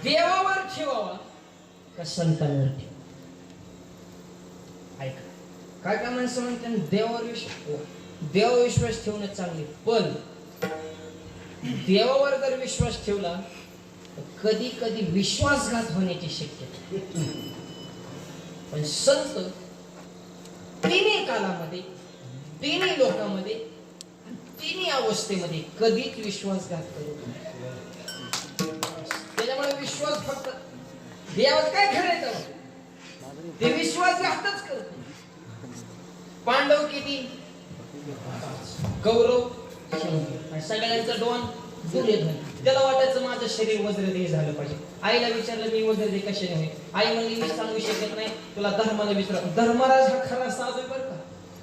देवावर ठेवावा का संतांवर ठेवा? ऐका, काय काय माणसं म्हणतात देवावर विश्वास ठेवणं चांगले, पण देवावर जर विश्वास ठेवला तर कधी कधी विश्वासघात होण्याची शक्यता. पण संत तिन्ही कालामध्ये, तिन्ही लोकांमध्ये, तिन्ही अवस्थेमध्ये कधीच विश्वासघात करत नाही. त्याच्यामुळे विश्वास फक्त देवावर काय करायचं ते विश्वासघातच करत. पांडव किती, कौरव सगळ्यांचं दोन दुर्योधन. त्याला वाटायचं माझं शरीर वज्रदेह झालं पाहिजे. आईला विचारलं मी वज्रदेह कशाने होईल? आई म्हणली मी सांगू शकत नाही, तुला धर्माला विचार. धर्मराज हा खरा साधू बरं का,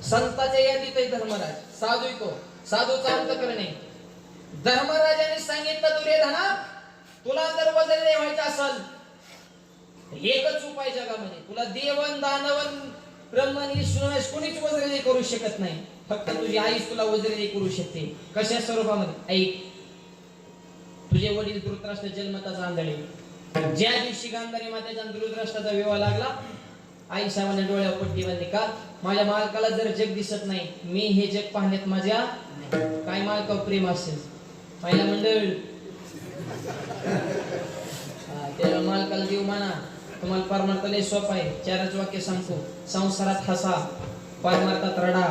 संतांच्या यादीत धर्मराज साधू तो, साधूचा अंत करणे. धर्मराजाने सांगितलं दुर्योधना तुला जर वज्रदेह व्हायचं असेल एकच उपाय जगामध्ये, तुला देवन दानवन ब्रह्मन विष्णू कोणीच वज्रदेह करू शकत नाही, फक्त तुझी आईच तुला वज्रदेह करू शकते. कशा स्वरूपामध्ये? ऐक, तुझे वडील धृतराष्ट्र जन्मताच आंधळे. ज्या दिवशी गांधारी मातेचा धृतराष्ट्राचा विवाह लागला, आई साहेबांनी डोळ्यावर पट्टी बांधली. का? माझ्या मालकाला जर जग दिसत नाही, मी हे जग पाहण्यात माझ्या काय मालकावर प्रेम असेल. पहिला मंडळ त्या मालकाला देव माना. तुम्हाला परमार्थ लय सोपा आहे. चारच वाक्य सांगतो. संसारात हसा, परमार्थात रडा,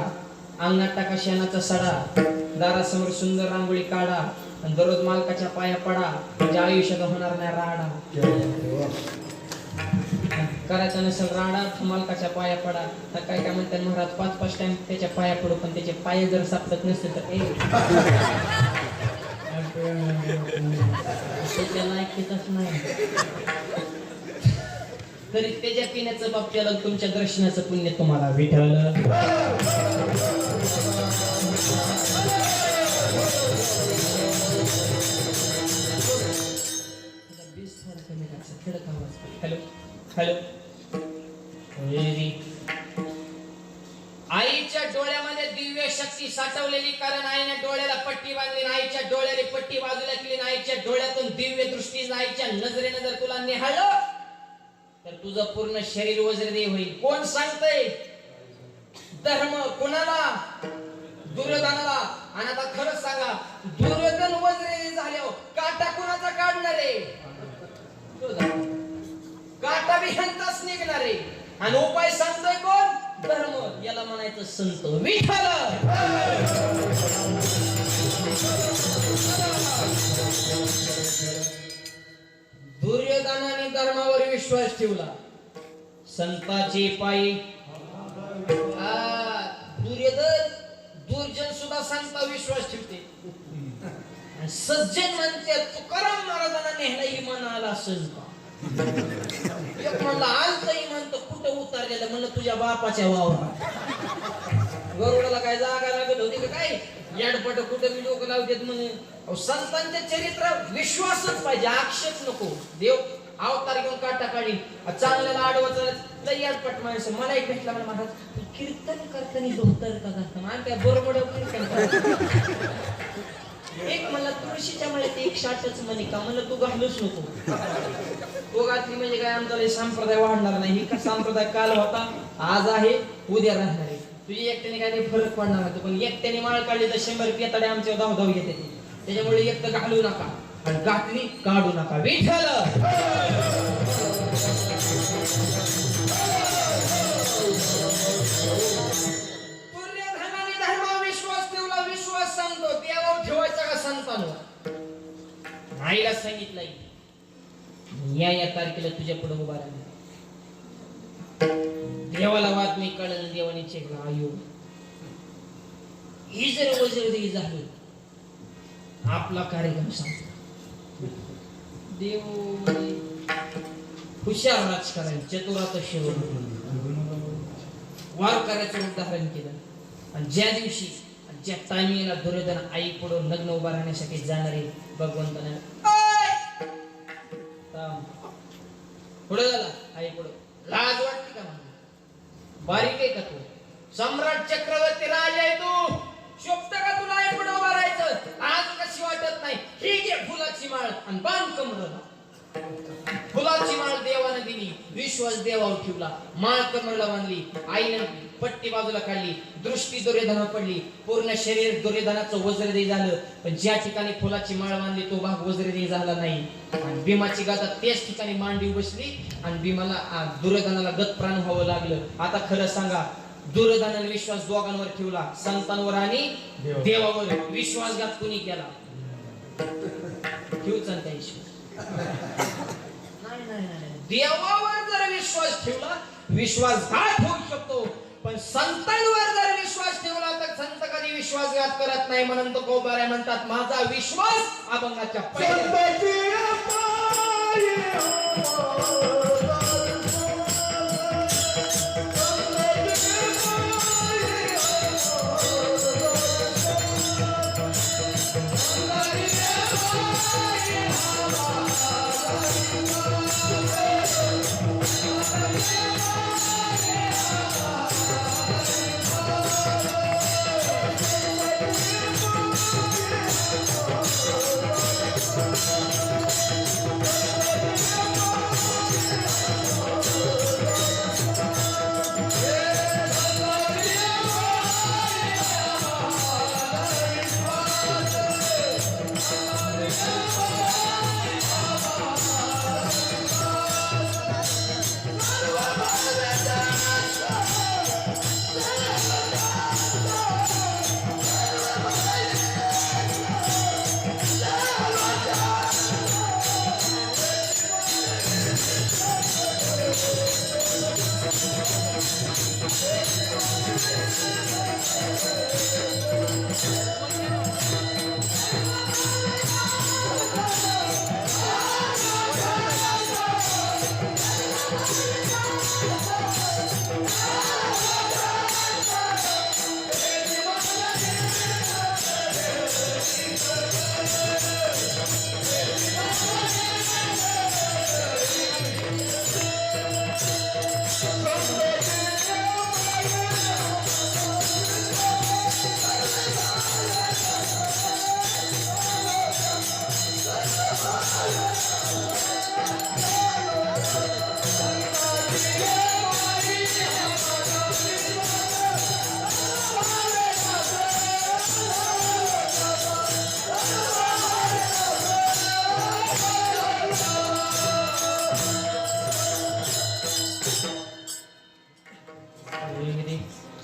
अंगणात टाका शेणाचा सडा, दारासमोर सुंदर रांगोळी काढा, आणि दररोज मालकाच्या पाया पडा, म्हणजे आयुष्यात होणार नाही राडा. करायचा नसेल राडा तर मालकाच्या पाया पडा. तर काय काय म्हणतात महाराज, 5-5 टाइम त्याच्या पाया पडू, पण त्याचे पाय जर सापडत नसतील तर त्याच्या लायकीतच नाही. तरी त्याच्या पिण्याचं बाप त्याला, तुमच्या दर्शनाचं पुण्य तुम्हाला विठ्ठल. Hello hello. आईच्या डोळ्यामध्ये दिव्य शक्ती साठवलेली, कारण आईने डोळ्याला पट्टी बांधली, आईच्या डोळ्याला पट्टी बाजूला केली, आईच्या डोळ्यातून दिव्य दृष्टी, आईच्या नजरेने जर तुला निहाळलं तर तुझं पूर्ण शरीर वज्रदेह होईल. कोण सांगतंय? धर्म. कोणाला? दुर्योधनाला. आणि आता खरंच सांगा, दुर्योधन वज्रदेह झाल्यावर काटा कोणाचा काढणार आहे? काटा बी ह्यांचाच निघणार आहे. आणि उपाय सांगतोय कोण? धर्म. याला म्हणायचं संत विठ्ठल. दुर्योधनाने धर्मावर विश्वास ठेवला, संताचे पायी. दुर्योधन दुर्जन सुद्धा संता विश्वास ठेवते. सज्जन म्हणते तुकाराम महाराजांना नेहला इमान आला संत. एक म्हणलं आलत इमान तर कुठं उतरलेलं? म्हणलं तुझ्या बापाच्या वावरात. गरुडाला काय जागा लागत होती का काय? याडपट कुठं मी लोक लावतात म्हणे. संतांचे चरित्र विश्वासच पाहिजे, आक्षेप नको. देव अवतार घेऊन काटा काढी, चांगल्याला आडवच लय याडपट माणसं. मला एक भेटला मला महाराज, कीर्तन करताना धोतर का घालता? आणि त्या बरोबर एक मला तुळशीच्या मळ्यात एक शाटच म्हणे का? म्हणलं तू घालूच नको. तो घातली म्हणजे काय आमचा संप्रदाय वाढणार नाही. ही संप्रदाय काल होता, आज आहे, उद्या राहणार आहे. तुझी एकट्याने काय फरक पडणार नाही. पण एकट्याने माळ काढली तर 100 पेताडे आमच्या धाव घेते. त्याच्यामुळे एक तर घालू नका आणि घातली काढू नका. विठ्ठल. दुर्योधनाने धर्मावर विश्वास ठेवला. विश्वास सांगतो देवावर ठेवायचा का संतांवर? आईला सांगितलंय या तारखेला तुझ्या पुढे उभा राहणार. देवाला बातमी कळलं, देवाने चेकला आयो ही जर वज्रदेही झाली आपला कार्यक्रम संपला. देव हुशार राजकारण, चतुरात शिव वार करायचं रूप धारण केलं. आणि ज्या दिवशी ज्या टायमिंगला दुर्योधन आई पुढे लग्न उभा राहण्यासाठी जाणारे भगवंताने पुढे झाला. आई पुढे लाज वाटते का? बारीक आहे का तू? सम्राट चक्रवर्ती राज आहे तू. शोभत का तुला आई पुढे उभा राहायचं? आज कशी वाटत नाही? ही घे फुलाची माळ आणि बांध कमरला. फुलाची माळ देवाने दिली, विश्वास देवावर ठेवला, माळ कमरला बांधली, आईने पट्टी बाजूला काढली, दृष्टी दुर्योधनावर पडली, पूर्ण शरीर दुर्योधनाचं वज्रदेह झालं, पण ज्या ठिकाणी फुलाची माळ बांधली तो भाग वज्रदेह झाला नाही. आणि भीमाची गाथा त्याच ठिकाणी मांडी बसली आणि भीमाला दुर्योधनाला गतप्राण व्हावं लागलं. आता खरं सांगा, दुर्योधनाने विश्वास दोघांवर ठेवला, संतांवर आणि देवावर. विश्वासघात कुणी केला? ठेवचा त्या विश्वास नाही. देवावर जर विश्वास ठेवला, विश्वासघात होऊ शकतो, पण संतांवर जर विश्वास ठेवला तर संत कधी विश्वासघात करत नाही. म्हणून तो कोबारे म्हणतात, माझा विश्वास अभंगाच्या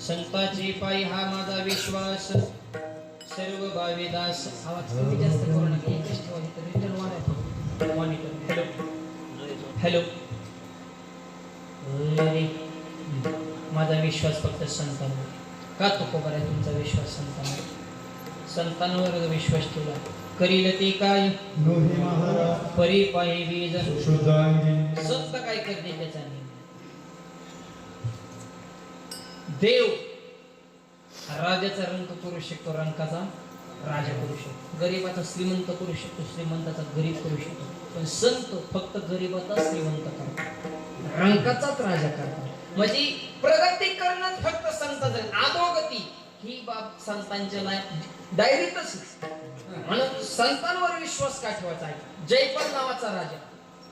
संताची पायी हा माझा विश्वास, सर्व भाविदास. आवाज कमी जास्त करू नका, एकच ठेवा, तर रिटर्न वाढायचं मॉनिटर. हॅलो माझा विश्वास फक्त संतांवर. का तो कोबर आहे तुमचा विश्वास संतांवर? संतांवर विश्वास ठेवला, करील ते काय परी पायी बीज संत काय करते त्याचा नियम. देव राजाचा रंग करू शकतो, रंकाचा राजा करू शकतो, गरीबाचा श्रीमंत करू शकतो, श्रीमंताचा गरीब करू शकतो, पण संत फक्त गरीबाचा श्रीमंत करतात, रंकाचाच राजा करतात. म्हणजे प्रगती करणं फक्त संतांचं, अधोगती ही बाब संतांच्या डायरीतच. म्हणून संतांवर विश्वास का ठेवायचा आहे? जयपाल नावाचा राजा,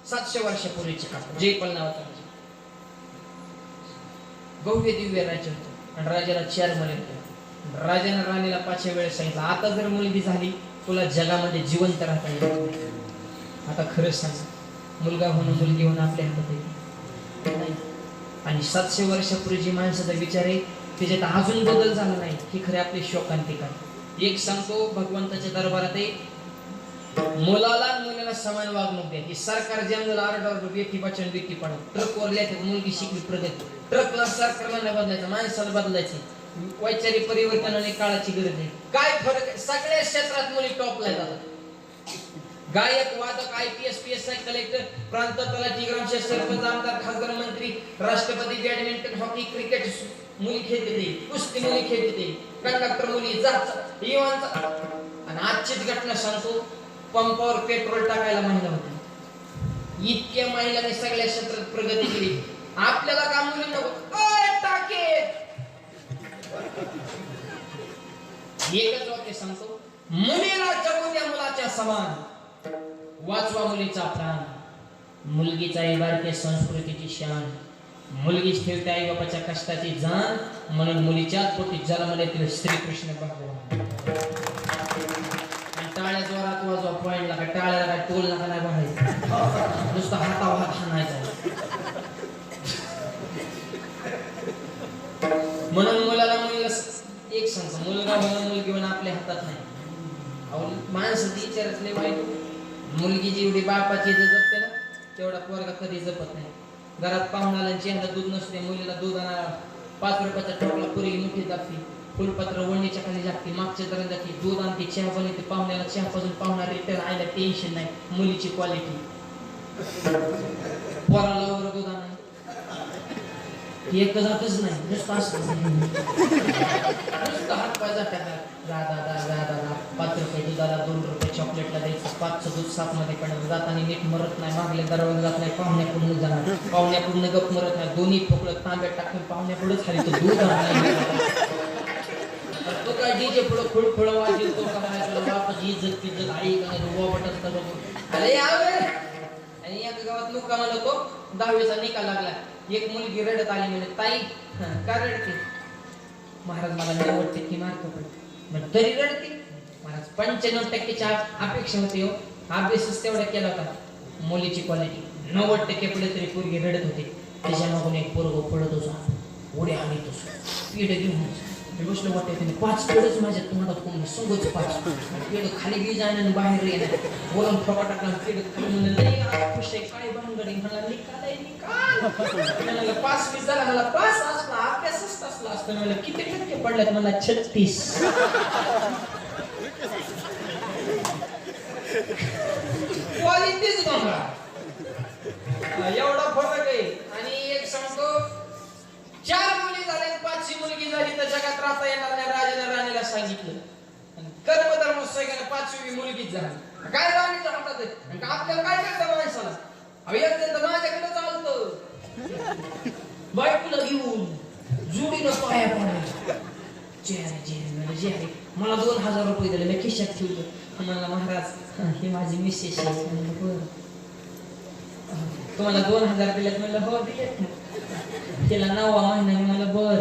700 वर्षापूर्वीची कथा. जयपाल नावाचा राजा भव्य दिव्य राज्य होतं आणि राजाला 4 मुले होते. राजाने राणीला 5 वेळेस सांगितलं, आता जर मुलगी झाली तुला जगामध्ये जिवंत राहता येईल. आता खरंच सांग, मुलगा होणं मुलगी होणं आपल्या हातात आहे. आणि 700 वर्षापूर्वी माणसाचा विचार आहे, त्याच्यात अजून बदल झाला नाही. ही खरे आपली शोकांतिका. एक सांगतो, भगवंताच्या दरबारात आहे, मुलाला मुलीला समान वागणूक द्या. ही सरकार जनरल ऑर्डर बेटी बचाव बेटी पढाव. ट्रकवर लिहायचं मुलगी शिकली प्रगती. ट्रकला सरकारला नाही बदलायचं, माणसाला बदलायचं. वैचारिक परिवर्तन आणि काळाची गरज आहे. काय फरक आहे? सगळ्या क्षेत्रात मुली टॉपला जातात. गायक, वादक, IPS, PSI, कलेक्टर, प्रांत तलाठी, ग्रामसेवक, सरपंच, आमदार, खासदार, मंत्री, राष्ट्रपती, बॅडमिंटन, हॉकी, क्रिकेट मुली खेळते, कुस्ती मुली खेळते, कंडक्टर मुली, जात युवांचा. आणि आजचीच घटना सांगतो, पंपावर पेट्रोल टाकायला महिला होती. इतक्या महिलांनी सगळ्या क्षेत्रात प्रगती केली. आपल्याला का मुली नको? टाके एकच वाक्य सांगतो, मुलीला जगू द्या मुलाच्या समान, वाचवा मुलीचा प्राण. मुलगीच आहे भारतीय संस्कृतीची शान. मुलगीच ठेवते आई बापाच्या कष्टाची जाण. म्हणून मुलीच्याच पोटी जन्मले ते श्रीकृष्ण भगवान. आणि टाळ्या जोरात वाजवा, पॉइंटला काय टाळ्याला काय टोल नका नाही बघायचं, नुसतं हातावर हात हाणायचा. म्हणून मुलाला मुलीला एक सांगतो, मुलगा होणं मुलगी होणं आपल्या हातात नाही. अहो माणसाची विचारच लय वाईट. मुलगी जेवढी बापाची इज्जत जपते ना तेवढा पोरगा कधी जपत नाही. घरात पाहुणाला चेहरा दूध नसते, मुलीला दूध आणा 5 रुपयाचा ठोकला पुरी मुठी जाते, फुलपत्र वणीच्या खाली जाते, मागच्या दरात जाते, दूध आणते, चहा बनवते, पाहुण्याला चहा पाजून पाहुणा रिटर्न आयला टेन्शन नाही. मुलीची क्वालिटी. पोराला वर दूध आणा एक जातच नाही, नुसतं असतं नुसतं हात पाय जात्या. दादा 5 रुपये दुधाला 2 रुपये चॉकलेटला द्यायचं, 5चं दूध 7 मध्ये पडलं. जाताना नीट मरत नाही, मागले दरवाजा जात नाही, पाहुण्याकडून जाणार, पाहुण्याकडून गप मरत नाही. दोन्ही ठोकळं तांब्यात टाकून पाहुण्याकडूनच खाली तो दूध तो काय डीजे पुढं खुळखुळ वाजेल, तो काय बापाची इज्जत पिज्जत आई का वाटत अरे यावे. आणि एका गावात लोक म्हणत होतो 10वीचा निकाल लागला. एक मुलगी रडत आली, म्हणजे ताई का रडते? महाराज मला 90% मार्क पडले. तरी रडते? महाराज 95%च्या अपेक्षा होती. हो अभ्यासच तेवढा केला होता. मुलीची क्वालिटी 90% पडले तरी पोरगी रडत होती. त्याच्या मागून एक पोरग पडत होता, उड्या आणत होतो, पीठ घेऊन बसलं वाटतं त्याने 5 पेडच माझ्या तोंडात कोण संगच 5 पेड खाली बी जाणं बाहेर येणार. बोलून फवा टाकला पेड खाली म्हणलं लई खुश आहे, काय भानगडी म्हणला निकाल 5 वीस झाला. मला 5 असला अभ्यासच असला असतं. म्हणलं किती टक्के पडल्यात? मला 36. क्वालिटीच बघा, एवढा फरक आहे. आणि एक सांगतो, 4 मुली झाल्या, 5वी मुलगी झाली तर जगात राहता येणार नाही. राजाने राणीला सांगितलं, कर्मधर्म सगळ्यांना 5वी मुलगीच झाली. काय राणीच्या हातात आहे, आपल्याला काय करता माणसाला? तर माझ्याकडे चालतं, बायकोला घेऊन जुडीनं पाया पडायला. जे आहे मला 2000 रुपये दिले, मी खिशात ठेवलं. म्हणला महाराज हे माझी मिसेस आहे. तुम्हाला 2000 दिलेत? म्हणलं हो दिलेत. तिला 9वा महिना. मी मला बर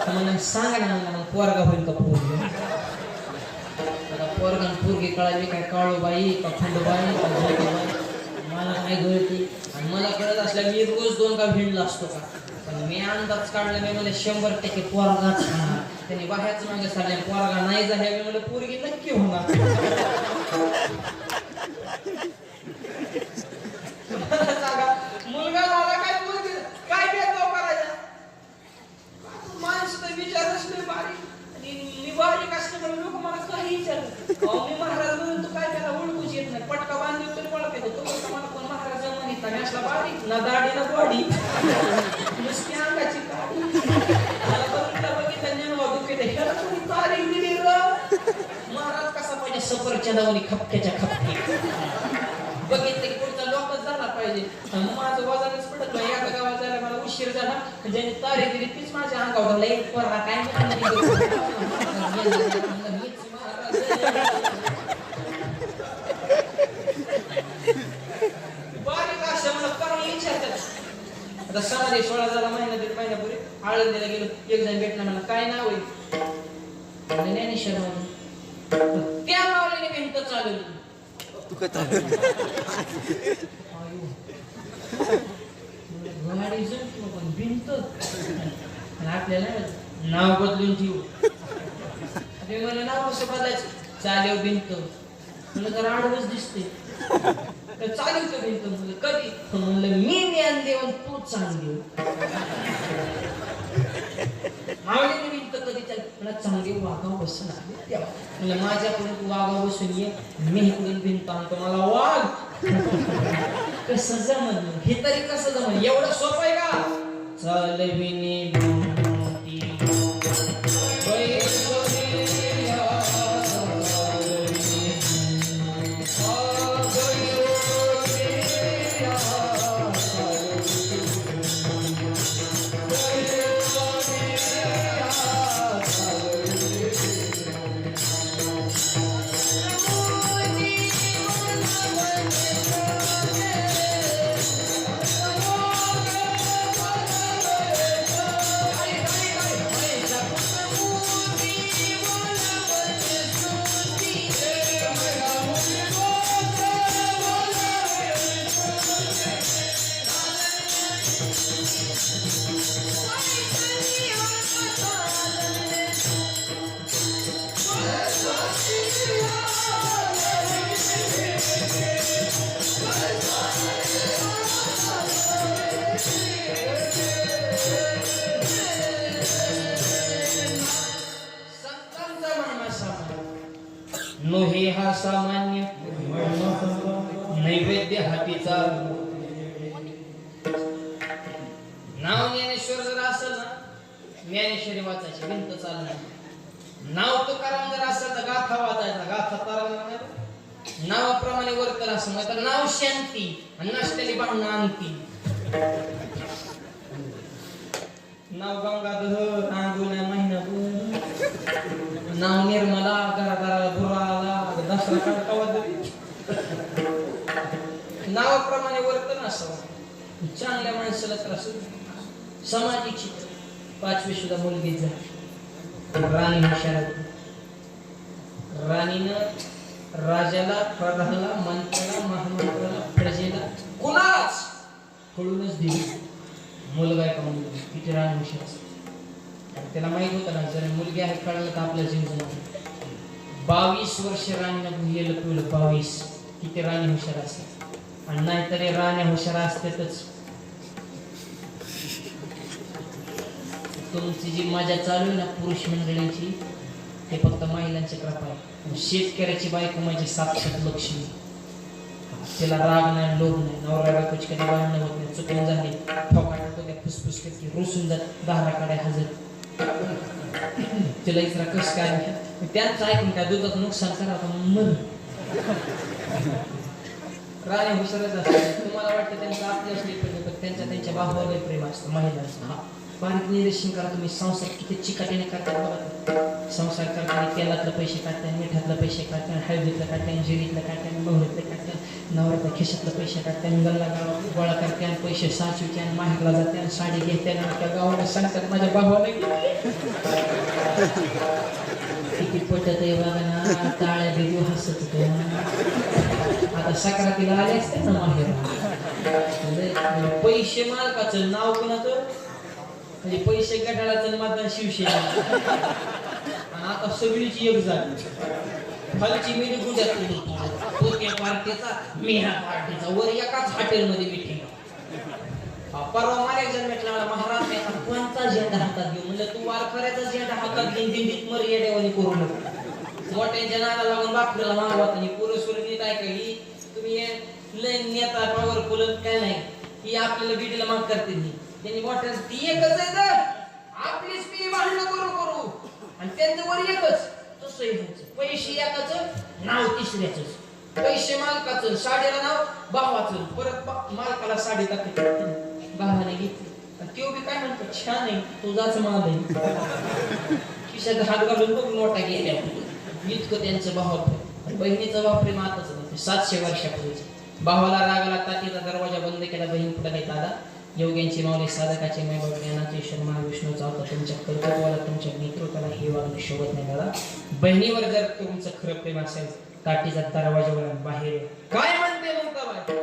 मला सांगा ना, म्हणला मग पोरगा होईल का? पोरगा पोरगी कळाली काय, काळूबाई का खंडोबाई का झोळीबाई मला नाही कळते. आणि मला कळत असल्या मी रोज 2 का भिडला असतो का, पण मी अंदाज काढला. मी मला 100% पोरगाच होणार. त्याने बाहेरच मागे सारले, पोरगा नाही झाले. मी मला पोरगी नक्की होणार. मुलगा झाला काय, मुलगी काय भेदभाव करायचा? माणसं तर विचारच नाही बारीक. आणि मी बारीक असल्यामुळे लोक मला काही विचारत. मी महाराज म्हणून तू काय त्याला ओळखूच येत नाही, पटका बांधली तरी ओळख येतो. तो म्हणतो मला कोण महाराज म्हणत नाही. असला बारीक ना दाढी ना बॉडी, नुसती अंगाची काडी. मला बघितलं नेमवा दुखे ह्याला कोणी तारीख दिली र. महाराज कसा पाहिजे? सफरचंदावणी खपक्याच्या खपके. बघितलं की पुढचा लोकच झाला पाहिजे. माझं वजनच पडत नाही. एका गावात जायला मला उशीर झाला, ज्याने तारीख दिली तीच माझ्या अंगावर एक पोरगा काय बारीक असं मला करून विचारतात. आता समाधी 16 झाला, महिना 1.5 महिन्यापूर्वी आळंदीला गेलो. एक जण भेटला, मला काय नाव आहे? ज्ञानेश्वर म्हणून. त्या मावलीने भिंत चालवली. गाडी जमतो पण भिंत आपल्याला नाव बदलून ठेवू. मला नाव कसं बदलायचं? चालेव भिंत. मला जर आडवच दिसते तर चालवतो भिंत. म्हणलं कधी? म्हणलं मी ज्ञान देऊन तू चांगली. मावळीने भिंत कधी चाल? मला चांगली वागाव बसून आली. म्हणलं माझ्याकडून तू वागाव बसून ये, मी इकडून भिंत आणतो, मला वाघ. कसं जमन? हे तरी कसं जमन? एवढं सोपं आहे का? चालविनी भिंती नैवेद्य हातीचा. नाव ज्ञानेश्वर जर असेल ना, ज्ञानेश्वरी वाचायची, भिंत चालणार. नाव तुकाराम जर असेल तर गाथा वाचायचा, गाथा तारणार. नावाप्रमाणे वर्तन असं तर नाव शांती आणि नसलेली भावना आणती. नाव गंगाधर आंगुल्या महिनाभर, नाव निर्मला घरादाराला बुराला दसरा काढता. नावाप्रमाणे वर्तन असावं. चांगल्या माणसाला त्रास. सामाजिक चित्र. 5वी सुद्धा मुलगी झाली. राणी हुशार. राणीनं राजाला, प्रधानाला, मंत्र्याला, महामंत्र्याला, प्रजेला कोणालाच कळूनच दिली मुलगा आहे का मुलगी. किती राणी हुशार असते. त्याला माहित होतं ना, जर मुलगी आहे कळलं तर आपल्या जीव जाणार. 22 वर्ष राणीनं भुयेलं पिवलं. 22. किती राणी हुशार असते. आणि नाहीतरी राण्या हुशार असतातच. तुमची जी मजा चालू आहे ना पुरुष मंडळींची, ते फक्त महिलांची कृपा आहे. शेतकऱ्याची बायको म्हणजे साक्षात लक्ष्मी. तिला राग नाही, लोभ नाही. नवरा बायकोची कधी भांडणं होत नाही. चुकून झाली ठोकाटा तो त्या फुसफुस करते, रुसून जात दाराकडे हजर. तिला इतरा कस काय त्यांचं ऐकून काय दुधाचं नुकसान करावं मन. राणी हुशारच असतात. तुम्हाला वाटतं त्यांचं आपल्याच डिपेंड, पण त्यांच्या भावावर प्रेम असतं महिलांचं. हा बारीक निरीक्षण करा तुम्ही. संसार किती चिकाटीने करतात बघा. संसार करताना तेलातलं पैसे काढतात, मिठातलं पैसे काढतात, हळदीतलं काढतात, जिरीतलं काढतात, मोहरीतलं काढतात, नवऱ्याच्या खिशातलं पैसे काढतात, गल्ला गोळा करते आणि पैसे साचवते आणि माहेरला जाते आणि साडी घेते आणि त्या गावाला सांगतात माझ्या भावाला किती पटत आहे बघा ना. टाळ्या देऊ हसत होते. आता सक्रातीला आले असते ना माहेर. पैसे मालकाचं नाव कोणाचं म्हणजे पैसे गटाळाचं मतदान शिवसेना. आणि आता सगळीची एक झाली. खालची मिली गुजरात तो त्या पार्टीचा, मी ह्या पार्टीचा. वर एकाच हॉटेलमध्ये मिटिंग. परवा मला एक जण म्हटलं महाराज मी आता कोणता झेंडा हातात घेऊ. म्हणजे तू वारकऱ्याचा झेंडा हातात घेऊन दिंडीत मर येड्यावानी करू नको. मोठ्यांच्या नादा लागून बापऱ्याला मागवत आणि पुरुषवर नीट आहे का ही तुम्ही लय नेता पॉवरफुल काय नाही ही आपल्याला बीडीला माग करते. त्यांनी मोठ्या ती एकच आहे तर आपलीच मी भांडण करू आणि त्यांचं वर एकच. तसं घ्यायचं. पैसे एकाच, नाव तिसऱ्याच. पैसे मालकाचं, साडीला नाव भावाचं. परत मालकाला साडी टाकते, भावाने घेतली. तो बी काय म्हणतो छान आहे तुझाच माल आहे. खिशात हात घालून बघ नोटा गेल्या. इतकं त्यांचं भाव. बहिणीचं भाव प्रेम आताच नाही, 700 वर्षापूर्वी. भावाला रागाला तातीचा दरवाजा बंद केला. बहीण पुढे नाही. दादा योग्यांची माऊली साधकाचे मैबाप ज्ञानाचे ईश्वर महाविष्णूचा होता. तुमच्या कर्तृत्वाला, तुमच्या नेतृत्वाला हे वागणं शोभत नाही दादा. बहिणीवर जर तुमचं खरं प्रेम असेल काठीचा दरवाजावर बाहेर काय म्हणते मुक्ताबाई.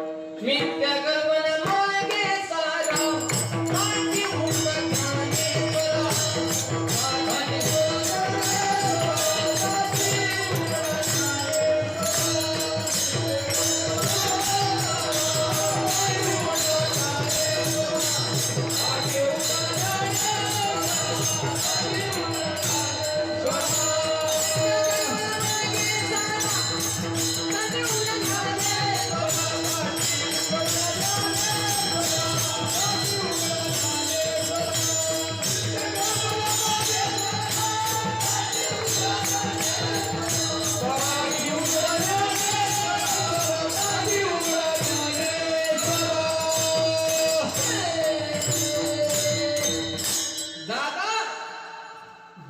मिथ्या कल्पना मागे सारा काठी मुक्ता काने बरा.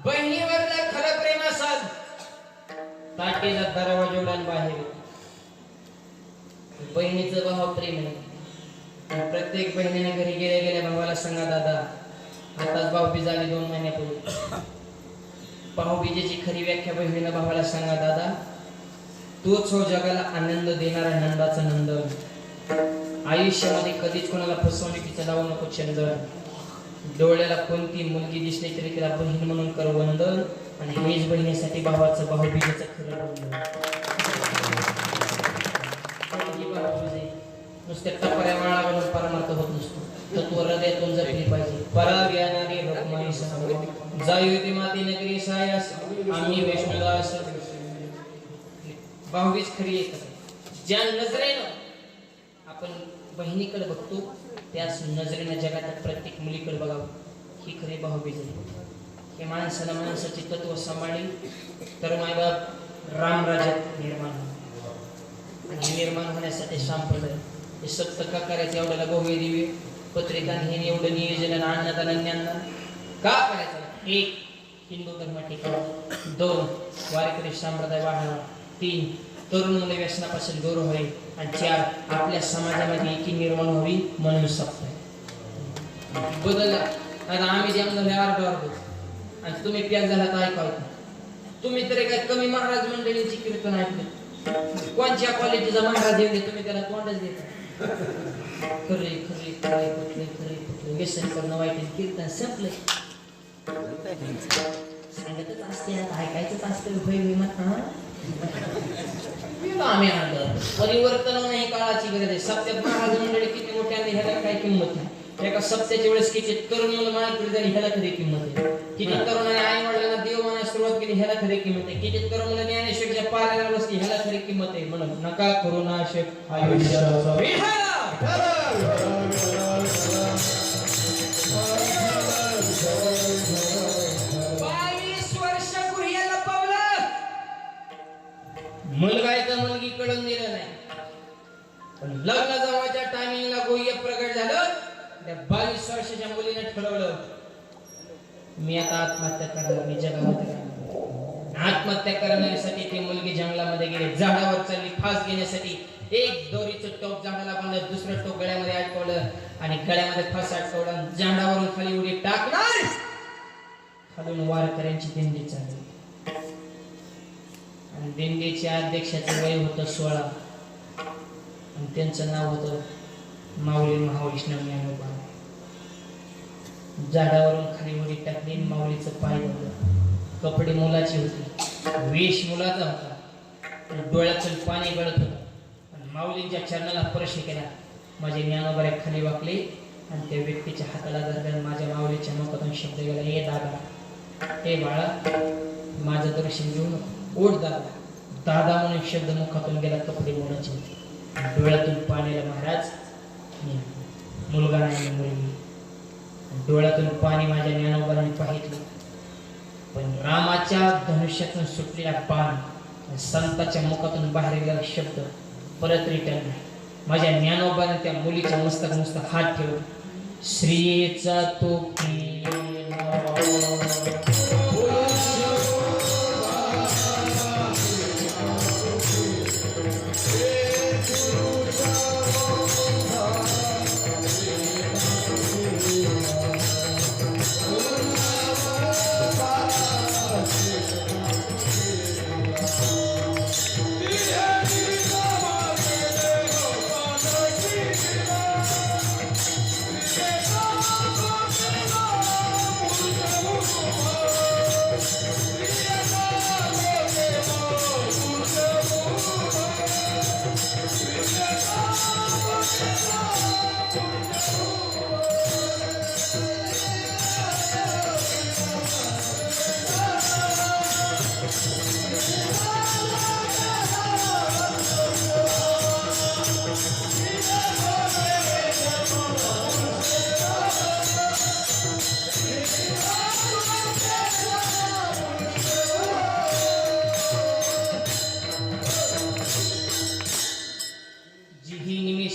बहिणीवर जर खरं प्रेम असेल ताटीचा दरवाजा उडान बाहेर. बहिणीचं भाव प्रेम आहे. प्रत्येक बहिणीने घरी गेल्या गेल्या भावाला सांगा दादा आताच भाऊबीज झाली 2 महिन्यापूर्वी. भाऊबीजेची खरी व्याख्या बहिणीला भावाला सांगा दादा तोच हो जगाला आनंद देणारा नंदाचा नंदन. आयुष्यामध्ये कधीच कोणाला फसवणुकीचं लावू नको चंदन. डोळ्याला कोणती मुलगी दिसली तरी तिला बहीण म्हणून कर वंदन. आणि हेच बहिणीसाठी भावाचं भाऊबीजेचं खरं वंदन. नुसत्या टपऱ्या माळा घालून परमार्थ होत नसतो. तत्व हृदयातून जपली पाहिजे. पराग येणारी रखमाई सांग जायुती माती नगरी सायास आम्ही वैष्णवदास. भाऊबीज खरी एकच. ज्या नजरेनं बहिणीकडे बघतो त्याच नजरेनं जगात प्रत्येक मुलीकडे बघावं. ही खरे भाऊबीज आहे. हे माणसाला माणसाची तत्व सांभाळली तर मायबाप रामराज्यात निर्माण होईल. आणि निर्माण होण्यासाठी सांपडलं हे सत्य का करायचं, एवढ्याला गोवे दिवे पत्रिका हे एवढं नियोजन अन्नदानांना का करायचं. एक, हिंदू धर्म टिकावा. दोन, वारकरी संप्रदाय वाढावा. तीन, तरुण मुले व्यसनापासून दूर व्हावे. आणि चार, आपल्या समाजामध्ये एकी निर्माण व्हावी म्हणून सप्ताह बदलला. आता आम्ही जेम झाले अर्ध आणि तुम्ही प्याक झाला तर ऐकावत. तुम्ही तरी काय कमी महाराज मंडळींची कीर्तन ऐकले, कोणत्या क्वालिटीचा महाराज येते तुम्ही त्याला तोंडच देता. खरे खरे खरे कुठले खरे कुठले व्यसन करणं वाईट कीर्तन संपलं. सांगतच असते ऐकायचंच असते. आम्ही आणलं परिवर्तन नाही, काळाची गरज आहे. सत्यात महाराज मंडळी किती मोठ्याने ह्याला काय किंमत नाही. एका सप्त्याच्या वेळेस किती तरुण मुलं मानली तरी ह्याला खरी किंमत आहे. किती तरुणाने आई वडिलांना देव मानायला सुरुवात केली ह्याला खरी किंमत आहे. किती तरुण मुलं ज्ञानेश्वरच्या पारायणाला बसली ह्याला खरी किंमत आहे. म्हणून नका करू नाशक आयुष्याचा विहार. 22 वर्ष गुह्याला पावलं. मुलगा आहे तर मुलगी कळून दिलं नाही, पण लग्न जवळच्या टायमिंगला गुह्य प्रगट झालं. त्या 22 वर्षाच्या मुलीने ठरवलं मी आता आत्महत्या करणार, मी जगामध्ये राहणार. आत्महत्या करण्यासाठी ती मुलगी जंगलामध्ये गेली. झाडावर चालली फास घेण्यासाठी. एक दोरीचं टोक झाडाला बांधलं, दुसरं टोक गळ्यामध्ये अडकवलं आणि गळ्यामध्ये फास अडकवलं. झाडावरून खाली उडी टाकणार. खालून वारकऱ्यांची दिंडी चालली आणि दिंडीच्या अध्यक्षाचं वय होतं 16 आणि त्यांचं नाव होतं माऊली महावैष्णव ज्ञानोबा. झाडावरून खाली उडी टाकली. माऊलीचं पाय धरलं. कपडे मुलाची होती, वेश मुलाचा होता, डोळ्यातून पाणी गळत होतं आणि माऊलींच्या चरणाला स्पर्श केला. माझे ज्ञानोबा खाली वाकले आणि त्या व्यक्तीच्या हाताला धरल्याने माझ्या माऊलीच्या मुखातून शब्द गेला, हे दादा, हे बाळा, माझं दर्शन घेऊन ओढ दादा. दादा म्हणून शब्द मुखातून गेला. कपडे मुलाची होती, डोळ्यातून पाण्याला महाराज, मुलगा नाही मुलगी. डोळ्यातून पाणी माझ्या ज्ञानोबाने पाहितलं, पण रामाच्या धनुष्यातून सुटलेला बाण, संताच्या मुखातून बाहेर गेलेला शब्द परत रिटर्न. माझ्या ज्ञानोबाने त्या मुलीच्या मस्तक हात ठेवून श्रीचा तो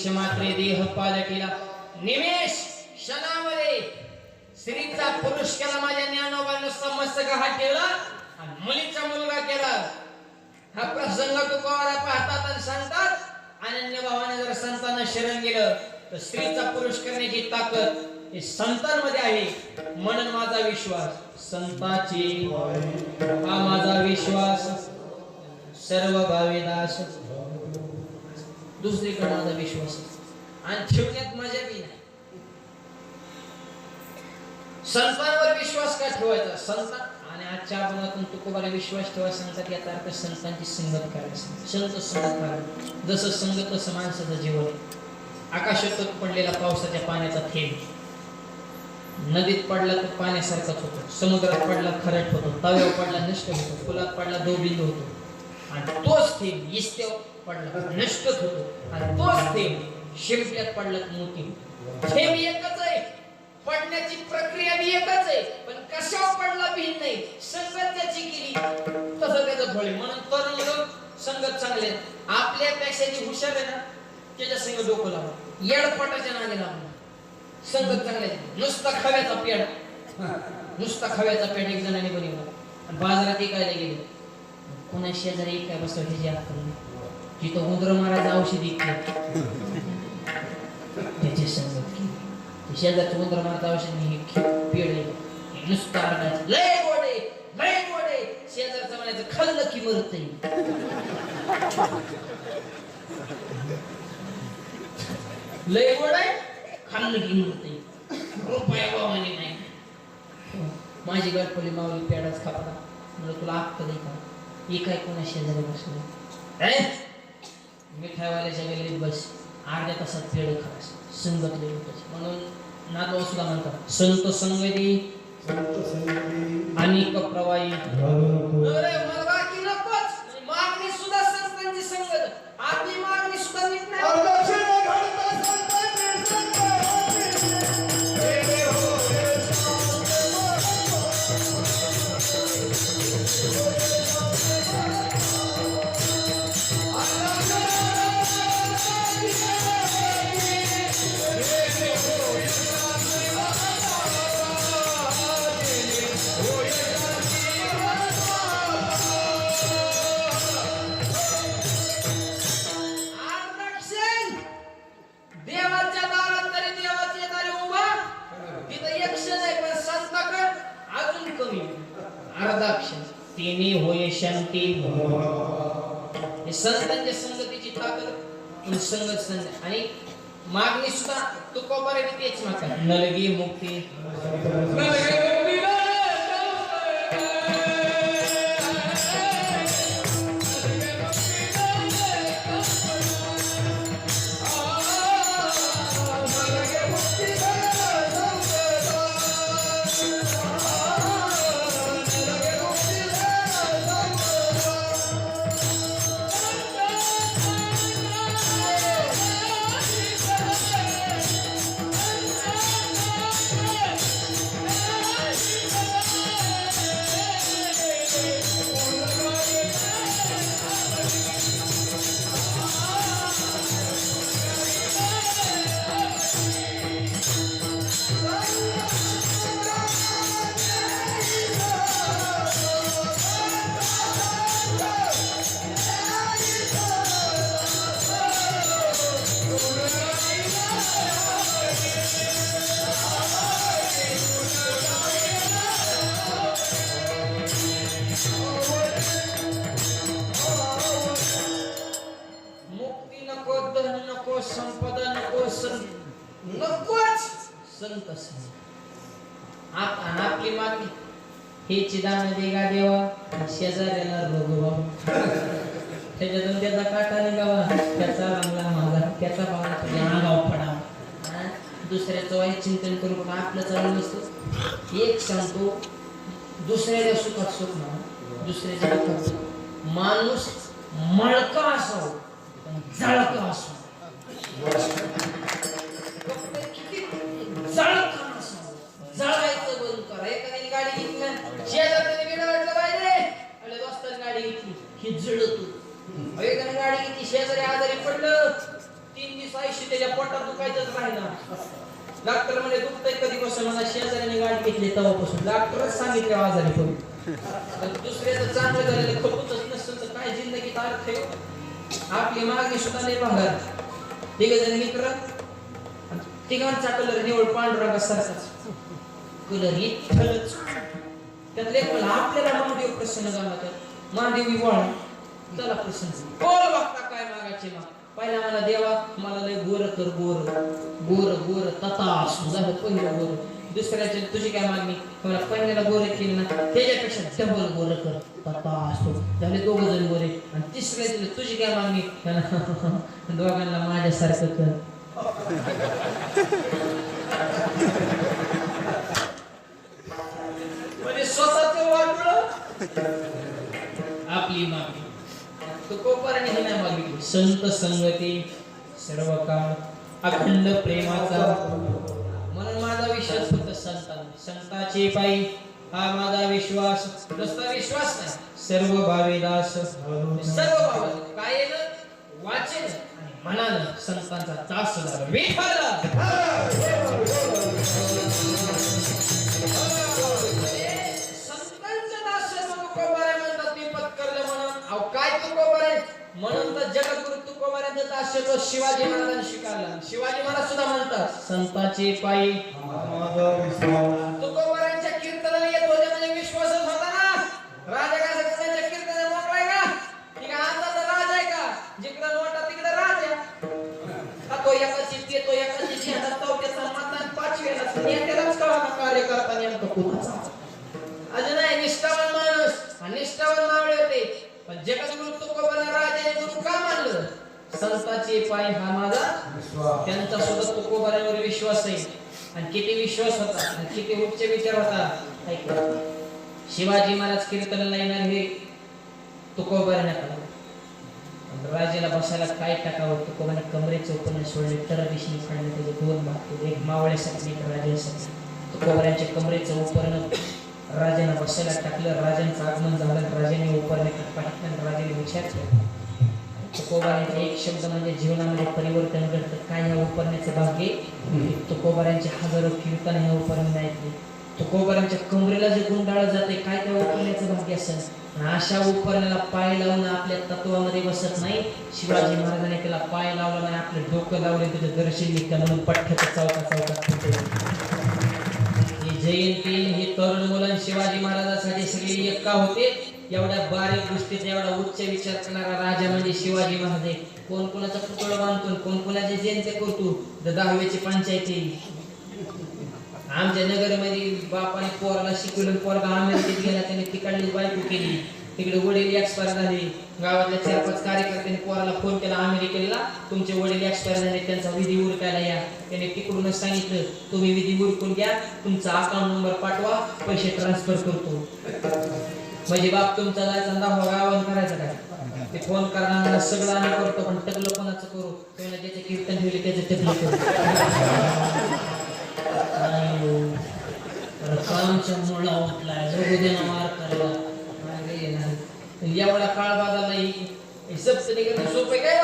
मात्रे देह पालटीला. निमेष क्षणामध्ये स्त्रीचा पुरुष केला. माझ्या ज्ञानोबाने समस्त हात ठेवला आणि मुलीचा मुलगा केला. हा प्रसंग तुकोबारा पाहतात आणि सांगतात, अनन्य भावाने जर संतांना शरण गेलं तर स्त्रीचा पुरुष करण्याची ताकद हे संतांमध्ये आहे. म्हणून माझा विश्वास संताची, हा माझा विश्वास सर्व भावेदास. दुसरीकडे माझा विश्वास आणि ठेवण्यात मजा बी नाही. संतांवर विश्वास का ठेवायचा? संतान आणि आजच्या आगमनातून तुकोबाला विश्वास ठेवायला सांगतात. याचा अर्थ संतांची संगत करायला सांगतात. संत संगत करायला. जसं संगत तसं माणसाचं जीवन आहे. आकाशात पडलेला पावसाच्या पाण्याचा थेंब नदीत पडला तर पाण्यासारखाच होतो, समुद्रात पडला खरट होतो, तव्यावर पडला नष्ट होतो, फुलात पडला दोबिंदू होतो. आणि तोच थेंब इस्त्यावर पडला नष्टच होतो. आणि तोच थेंब शिंपल्यात पडलं मोती. हे मी एकच आहे, पडण्याची प्रक्रिया बी एकच आहे, पण कशावर पडला भिन्न नाही. संगत त्याची केली तसं त्याचं फळ आहे. म्हणून तरुण लोक संगत चांगले आहेत. आपल्यापेक्षा जी हुशार आहे ना त्याच्या संग डोकं लावा, येडपटाच्या नादी लावा. संगत चांगले आहेत. नुसता खव्याचा पेढा, नुसता खव्याचा पेढा एक जणांनी बनवला आणि बाजारात विकायला गेले. कोणा शेजारी काय बसव त्याची अक्कल नाही. जिथं उंदर मारायचं औषध विकते त्याची संगत केली. शेजारचं उंदर मारायचं औषध नाही, पेढे नुसता अर्धाच लय गोडे लय गोडे. शेजारचं म्हणायचं खाल्लं की मरत लय गोड आहे, खाल्लं की मरत रुपया भावाने नाही. माझी गडपली मावली पेडाच खापला. म्हणलं तुला अक्कल आहे का? ही काय कोणा शेजारी बसलं मिठाईवाल्याच्या गल्लीत बस, अर्ध्या तासात पेढ खास संगत लई होत. म्हणून नातवा सुद्धा म्हणतात संत संगती अनेक प्रवाही. अरे मुलगा की नकोच, मागणी सुद्धा संतांची संगत. आपली मागणी सुद्धा नीट नाही. तिने होय शांती. हे संतांच्या संगतीची ताकद. संगत संत आणि मागणी सुद्धा तुकोबारे तेच मागतात. नलगी मुक्ती संपदा नको नकोच संत आपली मागणी हेची दान देगा देवा शेजाऱ्याला रोगवा. त्याच्यातून त्याचा काटा निघावा, त्याचा रंगला माझा, त्याचा भावना तुझ्या अंगावर पडावा. दुसऱ्याचं वाईट चिंतन करू पण आपलं चालू नसतं. एक सांगतो, दुसऱ्याच्या सुखात सुख ना दुसऱ्याच्या दुःखात सुख. माणूस मळका असावं पण जळका असावं. जळायचं बंद करा. एखाद्याने गाडी घेतली ना शेजारच्याने गेलं वाटलं पाहिजे आणि दोस्ताने गाडी घेतली ही जळत. एकाने गाडी घेतली शेजारी आजारी पडलं 3 दिवस आयुष्य त्याच्या पोटात दुखायचंच राहिलं. डॉक्टर म्हणे दुखतंय कधीपासून? मला शेजाऱ्याने गाडी घेतली तेव्हापासून. डॉक्टरच सांगितलं आजारी पडून. दुसऱ्याचं चांगलं झालेलं खपूतच नसेल तर काय जिंदगीत अर्थ आहे. आपली मागणी सुद्धा नाही भागार. तिघ जण मित्र, तिघांचा कलर निवड पांढुरंगासारखाच कलर इथलच. त्यातले मला आपल्याला महादेव प्रसन्न झाला तर महादेव विवाळ त्याला प्रसन्न. बोल बघता काय मागायचे माग. पहिला मला देवा मला लय गोर कर, गोर गोर गोर ततास झालं पहिलं गोर. दुसऱ्याच्या तुझी काय मागणी? मला पहिल्याला गोरे केली ना त्याच्यापेक्षा डबल गोर कर ततास झाले. दोघं जण गोरे. आणि तिसऱ्या तुझी काय मागणी? दोघांना माझ्यासारखं कर. म्हणजे स्वतःच वाटलं आपली मागणी. तो कोपराने हे नाही मागितली. संत संगती सर्व काळ अखंड प्रेमाचा, म्हणून माझा विश्वास फक्त संतांची पायी हा माझा विश्वास. नुसता विश्वास नाही, सर्व भावेदास सर्व भाव काय वाचेन आणि मनानं संतांचा दास झाला. विठ्ठल संतांचा दास तुकोबारा म्हणतात. मी पत्करलं म्हणून अहो काय तुकोबारा म्हणून तर जगद्गुरु तुकोबारांचा दास तो शिवाजी महाराजांनी स्वीकारला. शिवाजी महाराज सुद्धा म्हणतात संतांची पायी माझा विश्वास. तुकोबारांच्या कीर्तनाला येत होते म्हणजे विश्वासच होता ना. राजा का सगळ्यांच्या कीर्तनाला मोकळाय का? ठीक आहे, आता तर राजा आहे का? जिकडे नोटा तिकडे राजा. तो एकाची ते तो एकाची घेतात तो त्याचा मतदान 5 वेळा नेत्यालाच कळा कार्यकर्ता नेमकं कुणाचा. अजून नाही निष्ठावान माणूस आणि निष्ठावान मावळे होते. पण जगद्गुरु तुकोबाला राजाने गुरु का मानलं? संतांची पायी हा माझा विश्वास. त्यांचा सुद्धा तुकोबारावर विश्वास आहे. आणि किती विश्वास होता आणि किती उच्च विचार होता. ऐका, शिवाजी महाराज कीर्तनाला येणार हे तुकोबाराने राजाला बसायला काय टाकावं. तुकोबाने कमरेचे उपन्न सोडले, तर दिशेने फाडले, त्याचे 2 भाग केले, एक मावळ्यासाठी एक राजासाठी. तुकोबारांचे कमरेचं उपर्ण राजाने बसायला टाकलं. राजांचं आगमन झालं, राजाने उपरणे पाहिलं, राजाने विचार केला. तुकोबारांचे एक शब्द म्हणजे जीवनामध्ये परिवर्तन घडतं. काय ह्या उपरण्याचे भाग्य? तुकोबारांचे हजारो कीर्तन ह्या उपरणे ऐकले. तुकोबारांच्या कमरेला जे गुंडाळ जाते काय त्या उपरण्याचं भाग्य असेल. अशा उपरण्याला पाय लावून आपल्या तत्वामध्ये बसत नाही. शिवाजी महाराजांनी त्याला पाय लावला नाही, आपले डोकं लावले, त्याचं दर्शन निघतं म्हणून पठ्ठ्याचं चौकात जयंती. हे तरुण मुलं शिवाजी महाराजांसाठी सगळे एक का होते. एवढ्या बारीक गोष्टीत एवढा उच्च विचार करणारा राजा म्हणजे शिवाजी महाराज. कोण कोणाचा पुतळा बांधतो, कोण कोणाचे जयंती करतो. 10वीची पंचायती आमच्या नगरमध्ये बापाने पोराला शिकवलं, पोरगा अमेरिकेत गेला, त्याने तिकडली बायको केली, तिकडे वडील एक्सपायर झाले. गावातल्या 4-5 कार्यकर्त्यांनी पोराला फोन केला अमेरिकेला, तुमचे वडील एक्सपायर झाले, त्यांचा विधी उरकायला या. त्याने तिकडूनच सांगितलं तुम्ही विधी उरकून घ्या, तुमचा अकाउंट नंबर पाठवा, पैसे ट्रान्सफर करतो. म्हणजे बाप तुमचा जायचा दावा गावान करायचा काय? ते फोन करणार सगळं आम्ही करतो, पण टकलं कोणाचं करू? त्याला ज्याचे कीर्तन ठेवले त्याचे टकलं करू. कामच्या मुळा उठलाय जगू दे ना मार करायला. एवढा काळ बाजारला सप्तनी करणं सोपे काय?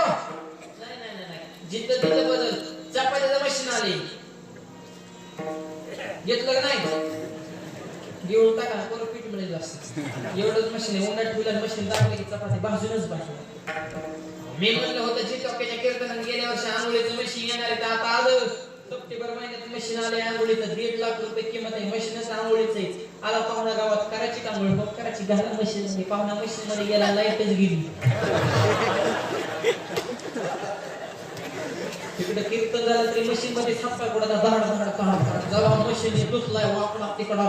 नाही. जिथं तिथं बदल. चपात्याचं मशीन आले, घेतलं का नाही? घेऊन टाका, परत पीठ मिळेल असं. एवढंच मशीन आहे. उन्हात ठेवलं मशीन दाखवलं की चपाती भाजूनच भाजलं. मी म्हणलं होतं चितोक्याच्या कीर्तनात गेल्या वर्षी आंघोळीचं मशीन येणार आहे, तर आता आलं. सप्टेंबर महिन्यात मशीन आले आंघोळीचं. 1.5 लाख रुपये किंमत आहे. मशीनच आंघोळीच आहे. आला पाहुणा गावात करायची आंघोळ, मग करायची घाला मशीन मध्ये. पाहुणा मशीन मध्ये गेला, लाईटच गेली. तिकडे कीर्तन झालं तरी मशीन मध्ये थापा कुठं धाड जेव्हा मशीन दुसलाय वाकडा तिकडा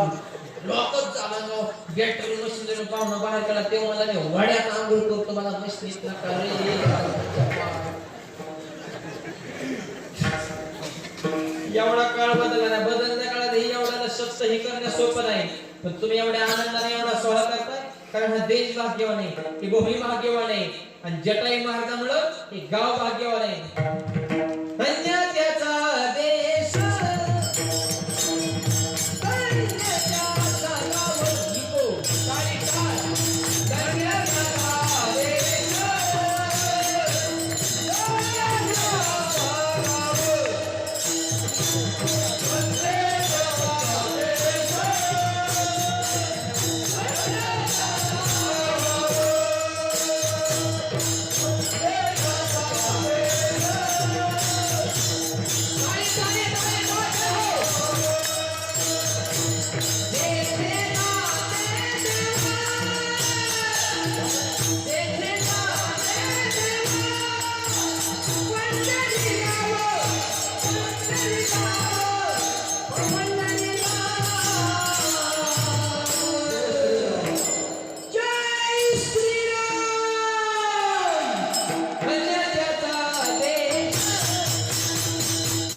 लॉकच झाला. बॅटरी मशीन जर पाहुणा बाहेर काढला तेव्हा मला वड्यात आंघोळ करतो. मला मशीन एवढा काळ बदलला नाही. बदलत्या काळात ही एवढा स्वस्त हे करणं सोपं नाही. पण तुम्ही एवढ्या आनंदाने एवढा सोहळा करताय, कारण हा देश भाग्यवान आहे, ही भूमी भाग्यवान आहे, आणि जटाई महाराजांमुळं हे गाव भाग्यवान आहे. धन्य त्याचा देश,